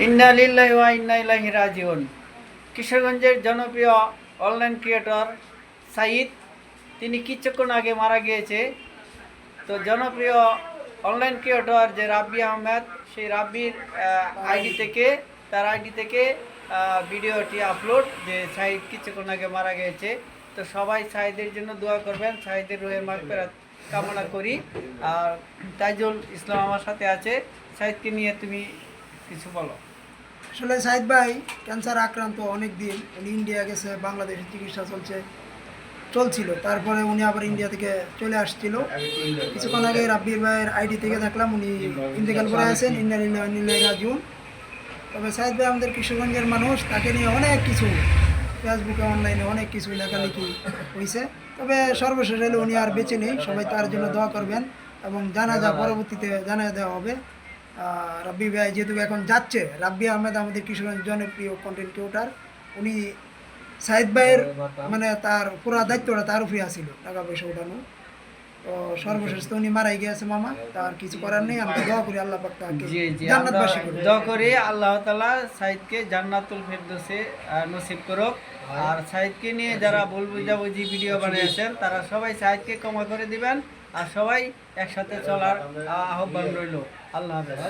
ইন্না লিল্লাহি ওয়া ইন্না ইলাইহি রাজিউন। কিশোরগঞ্জের জনপ্রিয় অনলাইন ক্রিয়েটর সাইদ, তিনি কিছুক্ষণ আগে মারা গিয়েছে। তো জনপ্রিয় অনলাইন ক্রিয়েটর যে রাব্বি আহমেদ, সেই রাব্বির আইডি থেকে ভিডিওটি আপলোড যে সাইদ কিছুক্ষণ আগে মারা গিয়েছে। তো সবাই সাইদের জন্য দোয়া করবেন, সাইদের রুহের মাগফিরাত কামনা করি। আর তাইজুল ইসলাম আমার সাথে আছে। সাইদকে নিয়ে তুমি কিছু বলো। আসলে সাইদ ভাই ক্যান্সার আক্রান্ত অনেক দিন। উনি ইন্ডিয়া গেছে, বাংলাদেশে চিকিৎসা চলছিল। তারপরে উনি আবার ইন্ডিয়া থেকে চলে আসছিল। কিছুক্ষণ আগে রাব্বির ভাইয়ের আইডি থেকে দেখলাম উনি ইন্তেকাল করে আছেন। ইন্না লিল্লাহি ওয়া ইন্না ইলাইহি রাজিউন। তবে সাইদ ভাই আমাদের কিশোরগঞ্জের মানুষ, তাকে নিয়ে অনেক কিছু ফেসবুকে অনলাইনে অনেক কিছু লেখালেখি হয়েছে। তবে সর্বশেষ হলে উনি আর বেঁচে নেই, সবাই তার জন্য দোয়া করবেন এবং জানাজা পরবর্তীতে জানাজা দেওয়া হবে। রাব্বি ভাই যেহেতু এখন যাচ্ছে, রাব্বি আহমেদ আমাদের কিশোরগঞ্জ জনপ্রিয় কন্টেন্ট ক্রিয়েটর। উনি সাইদ ভাইয়ের মানে তার পুরো দায়িত্বটা তার উপরে আসছিল, টাকা পয়সা উঠানো। তো সর্বশেষ তো উনি মারাই গিয়েছে মামা, তার কিছু করার নেই। আমরা দোয়া করি আল্লাহ পাক তাকে জান্নাতবাসী করুক। দোয়া করি আল্লাহ তাআলা সাইদকে জান্নাতুল ফেরদৌসে নসিব করুক। আর সাইদকে নিয়ে যারা ভুল বুঝাবুঝি ভিডিও বানিয়েছেন, তারা সবাই সাইদকে ক্ষমা করে দিবেন। আর সবাই একসাথে চলার আহ্বান রইল। আল্লাহ হাফেজ।